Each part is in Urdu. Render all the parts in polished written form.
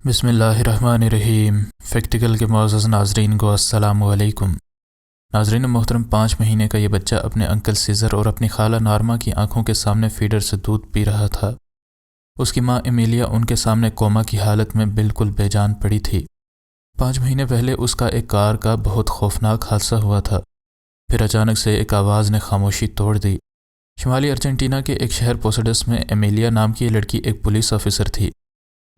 بسم اللہ الرحمن الرحیم۔ فیکٹیکل کے معزز ناظرین کو السلام علیکم۔ ناظرین محترم، 5 مہینے کا یہ بچہ اپنے انکل سیزر اور اپنی خالہ نارما کی آنکھوں کے سامنے فیڈر سے دودھ پی رہا تھا۔ اس کی ماں ایمیلیا ان کے سامنے کوما کی حالت میں بالکل بے جان پڑی تھی۔ 5 مہینے پہلے اس کا ایک کار کا بہت خوفناک حادثہ ہوا تھا، پھر اچانک سے ایک آواز نے خاموشی توڑ دی۔ شمالی ارجنٹینا کے ایک شہر پوسڈس میں ایمیلیا نام کی یہ لڑکی ایک پولیس آفیسر تھی۔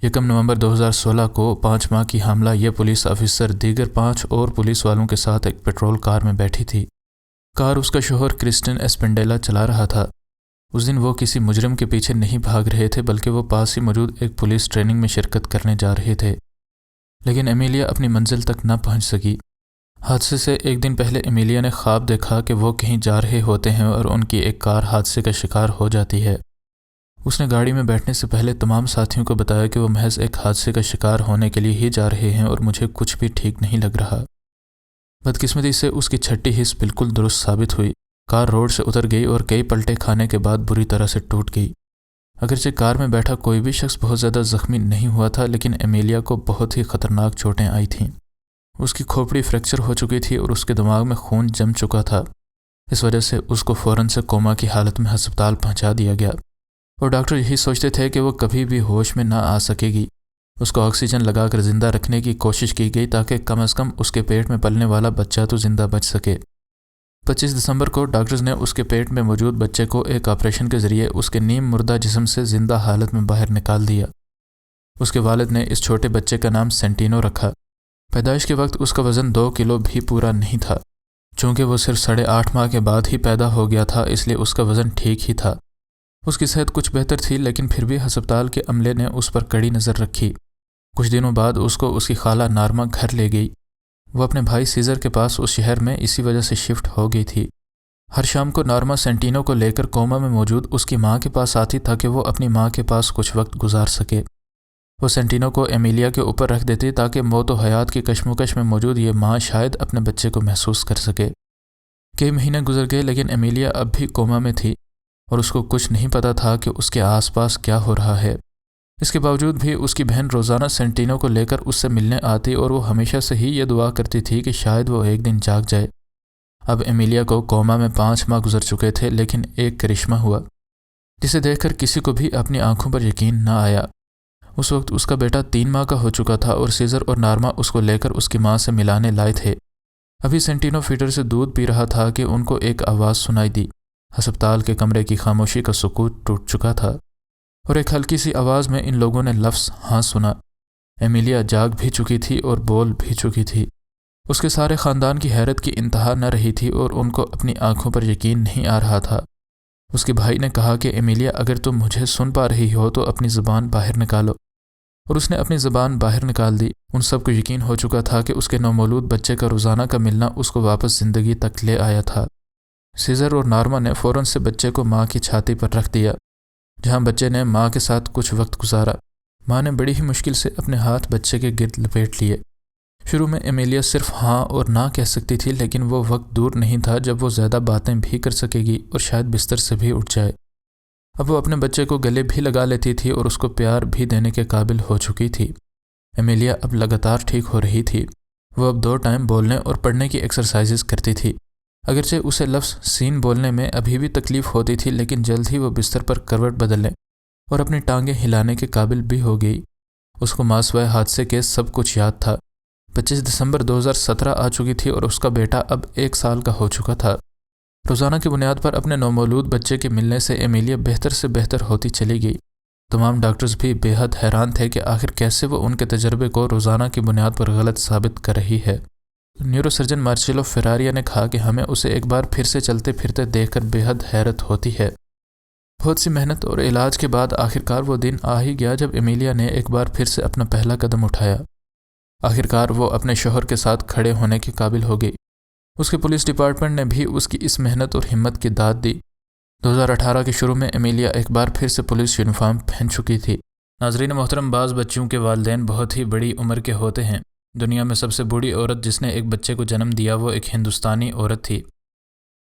1 نومبر 2016 کو 5 ماہ کی حاملہ یہ پولیس آفیسر دیگر 5 اور پولیس والوں کے ساتھ ایک پیٹرول کار میں بیٹھی تھی۔ کار اس کا شوہر کرسٹن ایسپنڈیلا چلا رہا تھا۔ اس دن وہ کسی مجرم کے پیچھے نہیں بھاگ رہے تھے، بلکہ وہ پاس ہی موجود ایک پولیس ٹریننگ میں شرکت کرنے جا رہے تھے، لیکن ایمیلیا اپنی منزل تک نہ پہنچ سکی۔ حادثے سے ایک دن پہلے ایمیلیا نے خواب دیکھا کہ وہ کہیں جا رہے ہوتے ہیں اور ان کی ایک کار حادثے کا شکار ہو جاتی ہے۔ اس نے گاڑی میں بیٹھنے سے پہلے تمام ساتھیوں کو بتایا کہ وہ محض ایک حادثے کا شکار ہونے کے لیے ہی جا رہے ہیں اور مجھے کچھ بھی ٹھیک نہیں لگ رہا۔ بدقسمتی سے اس کی چھٹی حص بالکل درست ثابت ہوئی۔ کار روڈ سے اتر گئی اور کئی پلٹے کھانے کے بعد بری طرح سے ٹوٹ گئی۔ اگرچہ کار میں بیٹھا کوئی بھی شخص بہت زیادہ زخمی نہیں ہوا تھا، لیکن ایمیلیا کو بہت ہی خطرناک چوٹیں آئی تھیں۔ اس کی کھوپڑی فریکچر ہو چکی تھی اور اس کے دماغ میں خون جم چکا تھا۔ اس وجہ سے اس کو فوراً سے کوما کی حالت میں ہسپتال پہنچا دیا گیا، اور ڈاکٹر یہی سوچتے تھے کہ وہ کبھی بھی ہوش میں نہ آ سکے گی۔ اس کو آکسیجن لگا کر زندہ رکھنے کی کوشش کی گئی تاکہ کم از کم اس کے پیٹ میں پلنے والا بچہ تو زندہ بچ سکے۔ 25 دسمبر کو ڈاکٹرز نے اس کے پیٹ میں موجود بچے کو ایک آپریشن کے ذریعے اس کے نیم مردہ جسم سے زندہ حالت میں باہر نکال دیا۔ اس کے والد نے اس چھوٹے بچے کا نام سینٹینو رکھا۔ پیدائش کے وقت اس کا وزن 2 کلو بھی پورا نہیں تھا۔ چونکہ وہ صرف 8.5 ماہ کے بعد ہی پیدا ہو گیا تھا، اس لیے اس کا وزن ٹھیک ہی تھا۔ اس کی صحت کچھ بہتر تھی، لیکن پھر بھی ہسپتال کے عملے نے اس پر کڑی نظر رکھی۔ کچھ دنوں بعد اس کو اس کی خالہ نارما گھر لے گئی۔ وہ اپنے بھائی سیزر کے پاس اس شہر میں اسی وجہ سے شفٹ ہو گئی تھی۔ ہر شام کو نارما سینٹینو کو لے کر کوما میں موجود اس کی ماں کے پاس آتی تاکہ وہ اپنی ماں کے پاس کچھ وقت گزار سکے۔ وہ سینٹینو کو ایمیلیا کے اوپر رکھ دیتی تاکہ موت و حیات کی کشمکش میں موجود یہ ماں شاید اپنے بچے کو محسوس کر سکے۔ کئی مہینے گزر گئے، لیکن ایمیلیا اب بھی کوما میں تھی اور اس کو کچھ نہیں پتا تھا کہ اس کے آس پاس کیا ہو رہا ہے۔ اس کے باوجود بھی اس کی بہن روزانہ سینٹینو کو لے کر اس سے ملنے آتی اور وہ ہمیشہ سے ہی یہ دعا کرتی تھی کہ شاید وہ ایک دن جاگ جائے۔ اب ایمیلیا کو کوما میں 5 ماہ گزر چکے تھے، لیکن ایک کرشمہ ہوا جسے دیکھ کر کسی کو بھی اپنی آنکھوں پر یقین نہ آیا۔ اس وقت اس کا بیٹا 3 ماہ کا ہو چکا تھا اور سیزر اور نارما اس کو لے کر اس کی ماں سے ملانے لائے تھے۔ ابھی سینٹینو فیڈر سے دودھ پی رہا تھا کہ ان کو ایک آواز سنائی دی۔ ہسپتال کے کمرے کی خاموشی کا سکوت ٹوٹ چکا تھا، اور ایک ہلکی سی آواز میں ان لوگوں نے لفظ ہاں سنا۔ ایمیلیا جاگ بھی چکی تھی اور بول بھی چکی تھی۔ اس کے سارے خاندان کی حیرت کی انتہا نہ رہی تھی اور ان کو اپنی آنکھوں پر یقین نہیں آ رہا تھا۔ اس کے بھائی نے کہا کہ ایمیلیا، اگر تم مجھے سن پا رہی ہو تو اپنی زبان باہر نکالو، اور اس نے اپنی زبان باہر نکال دی۔ ان سب کو یقین ہو چکا تھا کہ اس کے نومولود بچے کا روزانہ کا ملنا اس کو واپس زندگی تک لے آیا تھا۔ سیزر اور نارما نے فوراً سے بچے کو ماں کی چھاتی پر رکھ دیا، جہاں بچے نے ماں کے ساتھ کچھ وقت گزارا۔ ماں نے بڑی ہی مشکل سے اپنے ہاتھ بچے کے گرد لپیٹ لیے۔ شروع میں ایمیلیا صرف ہاں اور نہ کہہ سکتی تھی، لیکن وہ وقت دور نہیں تھا جب وہ زیادہ باتیں بھی کر سکے گی اور شاید بستر سے بھی اٹھ جائے۔ اب وہ اپنے بچے کو گلے بھی لگا لیتی تھی اور اس کو پیار بھی دینے کے قابل ہو چکی تھی۔ ایمیلیا اب لگاتار ٹھیک ہو رہی تھی۔ وہ اب 2 ٹائم بولنے اور پڑھنے کی ایکسرسائزز کرتی تھی۔ اگرچہ اسے لفظ سین بولنے میں ابھی بھی تکلیف ہوتی تھی، لیکن جلد ہی وہ بستر پر کروٹ بدلنے اور اپنی ٹانگیں ہلانے کے قابل بھی ہو گئی۔ اس کو ماسوائے حادثے کے سب کچھ یاد تھا۔ 25 دسمبر 2017 آ چکی تھی اور اس کا بیٹا اب 1 سال کا ہو چکا تھا۔ روزانہ کی بنیاد پر اپنے نومولود بچے کے ملنے سے ایمیلیا بہتر سے بہتر ہوتی چلی گئی۔ تمام ڈاکٹرز بھی بے حد حیران تھے کہ آخر کیسے وہ ان کے تجربے کو روزانہ کی بنیاد پر غلط ثابت کر رہی ہے۔ نیورو سرجن مارچیلو فیراریا نے کہا کہ ہمیں اسے ایک بار پھر سے چلتے پھرتے دیکھ کر بے حد حیرت ہوتی ہے۔ بہت سی محنت اور علاج کے بعد آخرکار وہ دن آ ہی گیا جب ایمیلیا نے ایک بار پھر سے اپنا پہلا قدم اٹھایا۔ آخرکار وہ اپنے شوہر کے ساتھ کھڑے ہونے کے قابل ہو گئی۔ اس کے پولیس ڈپارٹمنٹ نے بھی اس کی اس محنت اور ہمت کی داد دی۔ 2018 کے شروع میں ایمیلیا ایک بار پھر سے پولیس یونیفارم پہن چکی تھی۔ ناظرین محترم، بعض بچوں کے والدین بہت ہی بڑی عمر کے ہوتے ہیں۔ دنیا میں سب سے بوڑھی عورت جس نے ایک بچے کو جنم دیا وہ ایک ہندوستانی عورت تھی۔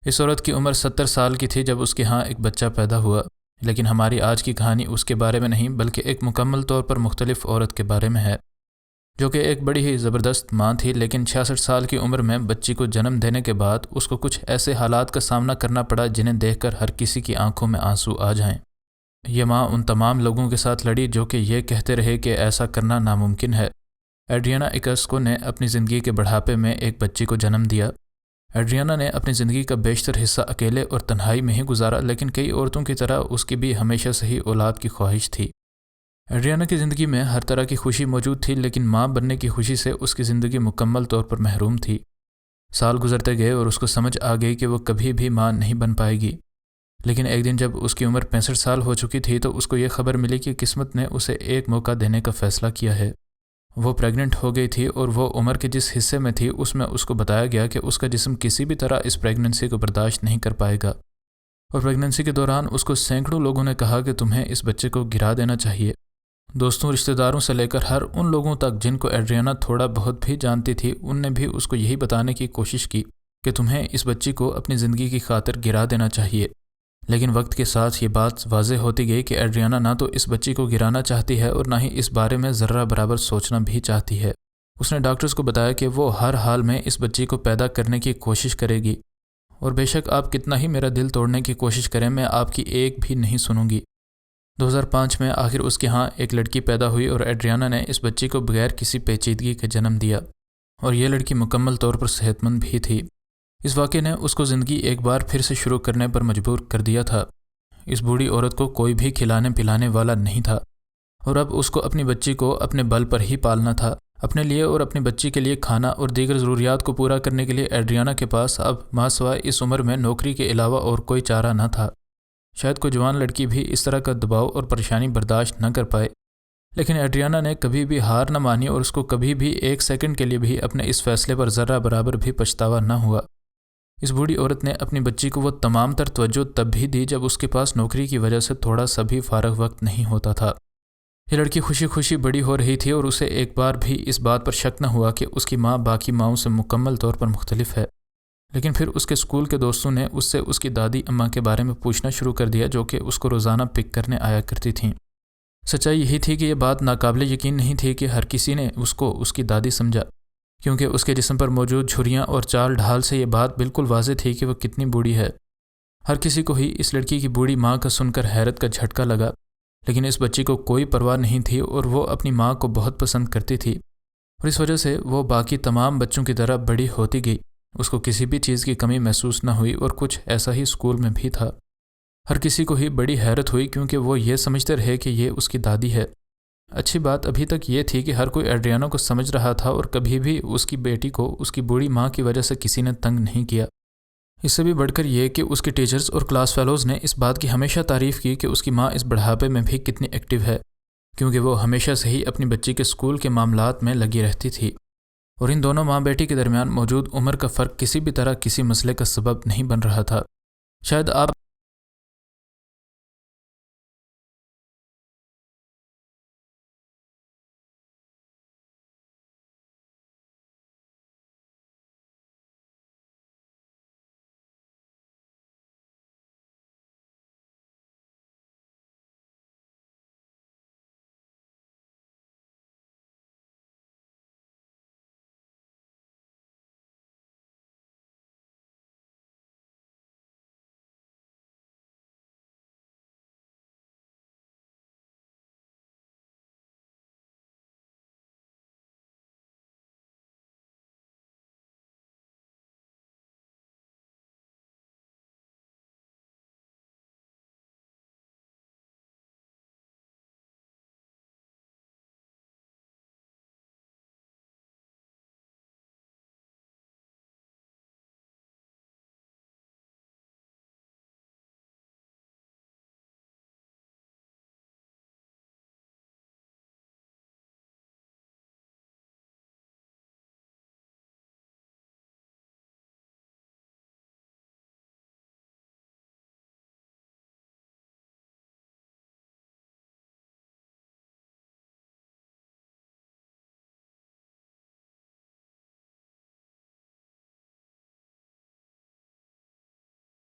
اس عورت کی عمر 70 سال کی تھی جب اس کے ہاں ایک بچہ پیدا ہوا، لیکن ہماری آج کی کہانی اس کے بارے میں نہیں بلکہ ایک مکمل طور پر مختلف عورت کے بارے میں ہے۔ جو کہ ایک بڑی ہی زبردست ماں تھی، لیکن 66 سال کی عمر میں بچی کو جنم دینے کے بعد اس کو کچھ ایسے حالات کا سامنا کرنا پڑا جنہیں دیکھ کر ہر کسی کی آنکھوں میں آنسو آ جائیں۔ یہ ماں ان تمام لوگوں کے ساتھ لڑی جو کہ یہ کہتے رہے کہ ایسا کرنا ناممکن ہے۔ ایڈریانا ایکسکو نے اپنی زندگی کے بڑھاپے میں ایک بچی کو جنم دیا۔ ایڈریانا نے اپنی زندگی کا بیشتر حصہ اکیلے اور تنہائی میں ہی گزارا، لیکن کئی عورتوں کی طرح اس کی بھی ہمیشہ سے ہی اولاد کی خواہش تھی۔ ایڈریانا کی زندگی میں ہر طرح کی خوشی موجود تھی، لیکن ماں بننے کی خوشی سے اس کی زندگی مکمل طور پر محروم تھی۔ سال گزرتے گئے اور اس کو سمجھ آ گئی کہ وہ کبھی بھی ماں نہیں بن پائے گی، لیکن ایک دن جب اس کی عمر 65 سال ہو چکی تھی تو اس کو یہ خبر ملی کہ قسمت نے اسے ایک موقع دینے کا فیصلہ کیا ہے۔ وہ پریگننٹ ہو گئی تھی اور وہ عمر کے جس حصے میں تھی اس میں اس کو بتایا گیا کہ اس کا جسم کسی بھی طرح اس پریگننسی کو برداشت نہیں کر پائے گا، اور پریگننسی کے دوران اس کو سینکڑوں لوگوں نے کہا کہ تمہیں اس بچے کو گرا دینا چاہیے۔ دوستوں، رشتہ داروں سے لے کر ہر ان لوگوں تک جن کو ایڈریانا تھوڑا بہت بھی جانتی تھی، ان نے بھی اس کو یہی بتانے کی کوشش کی کہ تمہیں اس بچی کو اپنی زندگی کی خاطر گرا دینا چاہیے، لیکن وقت کے ساتھ یہ بات واضح ہوتی گئی کہ ایڈریانا نہ تو اس بچی کو گرانا چاہتی ہے اور نہ ہی اس بارے میں ذرہ برابر سوچنا بھی چاہتی ہے۔ اس نے ڈاکٹرز کو بتایا کہ وہ ہر حال میں اس بچی کو پیدا کرنے کی کوشش کرے گی، اور بے شک آپ کتنا ہی میرا دل توڑنے کی کوشش کریں، میں آپ کی ایک بھی نہیں سنوں گی۔ 2005 میں آخر اس کے ہاں ایک لڑکی پیدا ہوئی اور ایڈریانا نے اس بچی کو بغیر کسی پیچیدگی کے جنم دیا، اور یہ لڑکی مکمل طور پر صحت مند بھی تھی۔ اس واقعے نے اس کو زندگی ایک بار پھر سے شروع کرنے پر مجبور کر دیا تھا۔ اس بوڑھی عورت کو کوئی بھی کھلانے پلانے والا نہیں تھا، اور اب اس کو اپنی بچی کو اپنے بل پر ہی پالنا تھا۔ اپنے لیے اور اپنی بچی کے لیے کھانا اور دیگر ضروریات کو پورا کرنے کے لیے ایڈریانا کے پاس اب ماں سوائے اس عمر میں نوکری کے علاوہ اور کوئی چارہ نہ تھا۔ شاید کوئی جوان لڑکی بھی اس طرح کا دباؤ اور پریشانی برداشت نہ کر پائے، لیکن ایڈریانا نے کبھی بھی ہار نہ مانی اور اس کو کبھی بھی ایک سیکنڈ کے لیے بھی اپنے اس فیصلے پر ذرہ برابر بھی پچھتاوا نہ ہوا۔ اس بوڑھی عورت نے اپنی بچی کو وہ تمام تر توجہ تب بھی دی جب اس کے پاس نوکری کی وجہ سے تھوڑا سا بھی فارغ وقت نہیں ہوتا تھا۔ یہ لڑکی خوشی خوشی بڑی ہو رہی تھی اور اسے ایک بار بھی اس بات پر شک نہ ہوا کہ اس کی ماں باقی ماؤں سے مکمل طور پر مختلف ہے۔ لیکن پھر اس کے اسکول کے دوستوں نے اس سے اس کی دادی اماں کے بارے میں پوچھنا شروع کر دیا جو کہ اس کو روزانہ پک کرنے آیا کرتی تھیں۔ سچائی یہی تھی کہ یہ بات ناقابل یقین نہیں تھی کہ ہر کسی نے اس کو اس کی دادی سمجھا، کیونکہ اس کے جسم پر موجود جھریاں اور چال ڈھال سے یہ بات بالکل واضح تھی کہ وہ کتنی بوڑھی ہے۔ ہر کسی کو ہی اس لڑکی کی بوڑھی ماں کا سن کر حیرت کا جھٹکا لگا، لیکن اس بچی کو کوئی پرواہ نہیں تھی اور وہ اپنی ماں کو بہت پسند کرتی تھی، اور اس وجہ سے وہ باقی تمام بچوں کی طرح بڑی ہوتی گئی۔ اس کو کسی بھی چیز کی کمی محسوس نہ ہوئی، اور کچھ ایسا ہی اسکول میں بھی تھا۔ ہر کسی کو ہی بڑی حیرت ہوئی کیونکہ وہ یہ سمجھتے رہے کہ یہ اس کی دادی ہے۔ اچھی بات ابھی تک یہ تھی کہ ہر کوئی ایڈریانا کو سمجھ رہا تھا اور کبھی بھی اس کی بیٹی کو اس کی بوڑھی ماں کی وجہ سے کسی نے تنگ نہیں کیا۔ اس سے بھی بڑھ کر یہ کہ اس کے ٹیچرز اور کلاس فیلوز نے اس بات کی ہمیشہ تعریف کی کہ اس کی ماں اس بڑھاپے میں بھی کتنی ایکٹیو ہے، کیونکہ وہ ہمیشہ سے ہی اپنی بچی کے اسکول کے معاملات میں لگی رہتی تھی، اور ان دونوں ماں بیٹی کے درمیان موجود عمر کا فرق کسی بھی طرح کسی مسئلے کا سبب نہیں بن رہا تھا۔ شاید آپ